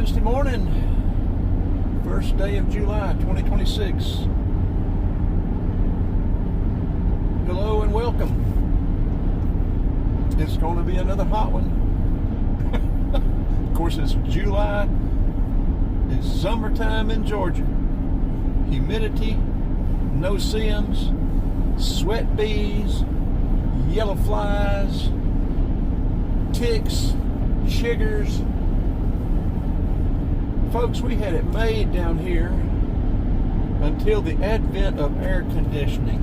Wednesday morning, first day of July 2026. Hello and welcome. It's going to be another hot one. Of course, it's July. It's summertime in Georgia. Humidity, no CMs, sweat bees, yellow flies, ticks, chiggers. Folks, we had it made down here until the advent of air conditioning.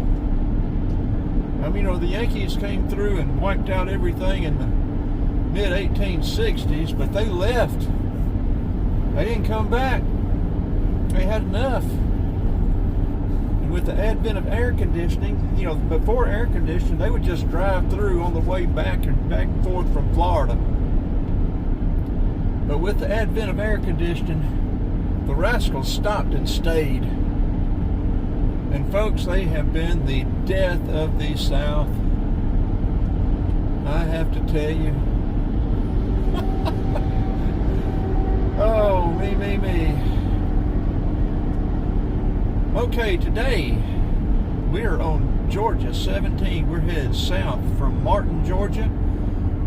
I mean, the Yankees came through and wiped out everything in the mid-1860s, but they left. They didn't come back. They had enough. And with the advent of air conditioning, before air conditioning, they would just drive through on the way back and forth from Florida. But with the advent of air conditioning, the rascals stopped and stayed. And folks, they have been the death of the South. I have to tell you. Oh, me. Okay, today we are on Georgia 17. We're headed south from Martin, Georgia.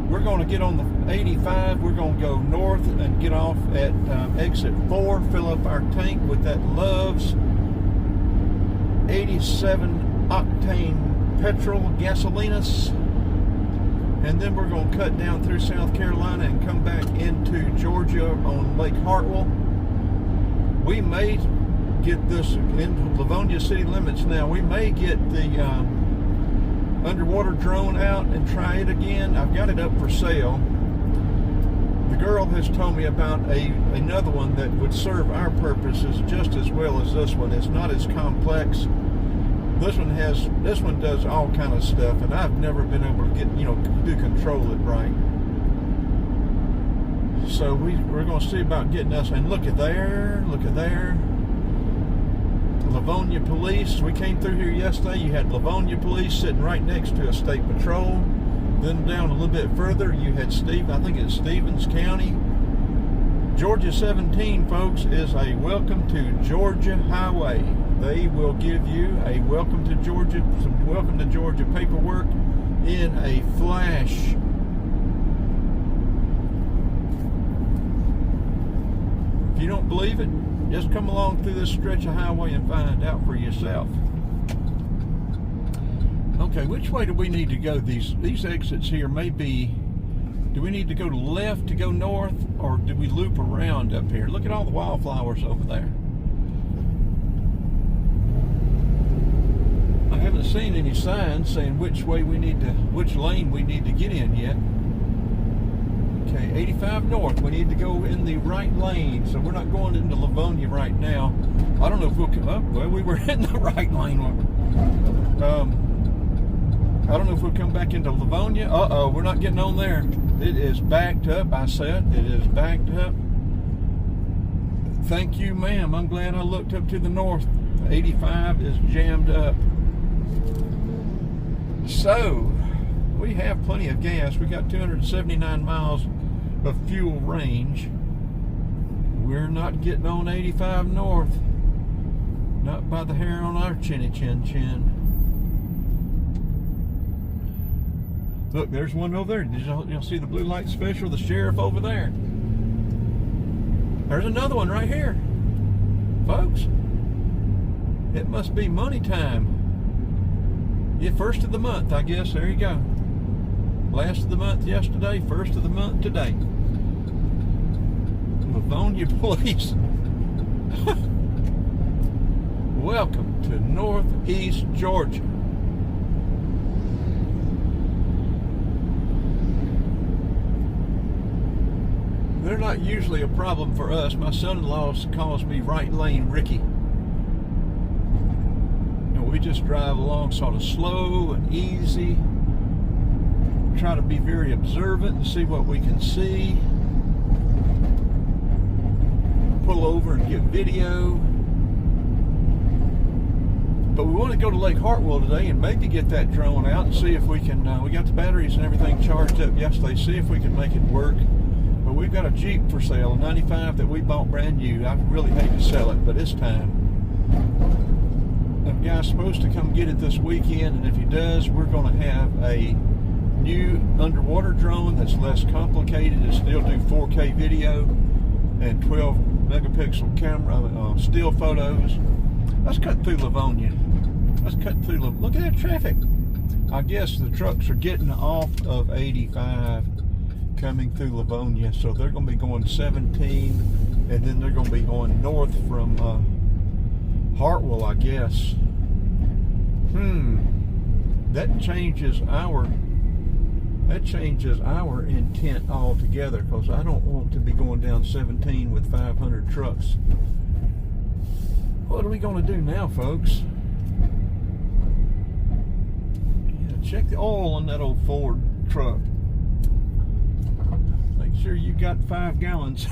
We're going to get on the 85. We're going to go north and get off at exit 4, fill up our tank with that Love's 87 octane petrol gasolinas, and then we're going to cut down through South Carolina and come back into Georgia on Lake Hartwell. We may get this into Livonia city limits now. We may get the underwater drone out and try it again. I've got it up for sale. The girl has told me about another one that would serve our purposes just as well as this one. It's not as complex. This one does all kind of stuff, and I've never been able to control it right. So we're going to see about getting us. And look at there. Livonia police. We came through here yesterday. You had Livonia police sitting right next to a state patrol. Then down a little bit further, you had I think it's Stevens County. Georgia 17, folks, is a welcome to Georgia highway. They will give you a welcome to Georgia paperwork in a flash. If you don't believe it, just come along through this stretch of highway and find out for yourself. Okay, which way do we need to go? These exits here may be, do we need to go to left to go north, or do we loop around up here? Look at all the wildflowers over there. I haven't seen any signs saying which lane we need to get in yet. Okay, 85 north, we need to go in the right lane, so we're not going into Livonia right now. I don't know if we'll come up. Well, we were in the right lane. I don't know if we'll come back into Livonia. Uh-oh, we're not getting on there. It is backed up, I said. It is backed up. Thank you, ma'am. I'm glad I looked up to the north. 85 is jammed up. So, we have plenty of gas. We got 279 miles of fuel range. We're not getting on 85 north. Not by the hair on our chinny chin. Look, there's one over there. You'll see the blue light special, the sheriff over there. There's another one right here. Folks, it must be money time. Yeah, first of the month, I guess. There you go. Last of the month yesterday, first of the month today. Livonia police. Welcome to Northeast Georgia. They're not usually a problem for us. My son-in-law calls me right lane Ricky. We just drive along sort of slow and easy. Try to be very observant and see what we can see. Pull over and get video. But we want to go to Lake Hartwell today and maybe get that drone out and see if we can, we got the batteries and everything charged up yesterday, see if we can make it work. But But we've got a Jeep for sale, a 95 that we bought brand new. I really hate to sell it, but it's time. The guy's supposed to come get it this weekend, and if he does, we're going to have a new underwater drone that's less complicated. It still do 4K video and 12 megapixel camera, still photos. Let's cut through Livonia. Let's cut through. Look at that traffic. I guess the trucks are getting off of 85 coming through Livonia, so they're going to be going 17, and then they're going to be going north from Hartwell, I guess. That changes our intent altogether, because I don't want to be going down 17 with 500 trucks. What are we going to do now, folks? Yeah, check the oil on that old Ford truck. Make sure you got 5 gallons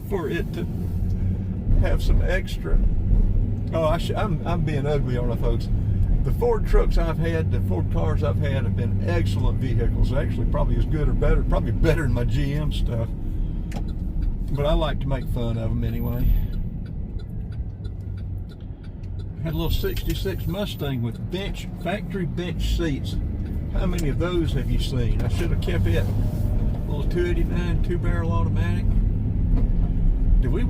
for it to have some extra. Oh, I'm being ugly on it, folks. The Ford trucks I've had, the Ford cars I've had have been excellent vehicles. Actually, probably as good or better, probably better than my GM stuff. But I like to make fun of them anyway. Had a little 66 Mustang with factory bench seats. How many of those have you seen? I should have kept it. A little 289 2-barrel automatic. What do we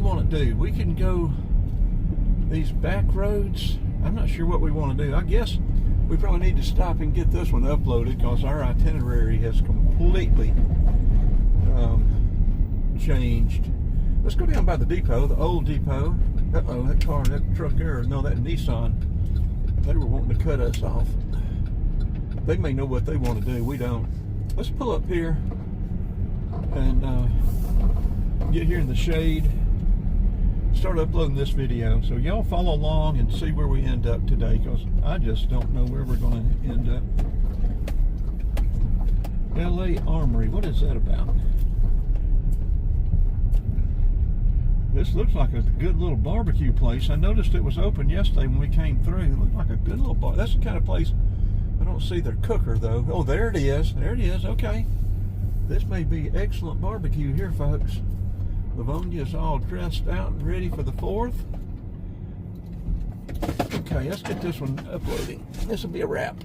want to do? We can go these back roads. I'm not sure what we want to do. I guess we probably need to stop and get this one uploaded, because our itinerary has completely changed. Let's go down by the depot, the old depot. Uh-oh, that truck there, no, that Nissan, they were wanting to cut us off. They may know what they want to do, we don't. Let's pull up here and get here in the shade, start uploading this video. So y'all follow along and see where we end up today, because I just don't know where we're going to end up. LA Armory, what is that about? This looks like a good little barbecue place. I noticed it was open yesterday when we came through. It looked like a good little bar. That's the kind of place. I don't see their cooker though. Oh, there it is. There it is. Okay. This may be excellent barbecue here, folks. Livonia's all dressed out and ready for the 4th. Okay, let's get this one uploading. This will be a wrap.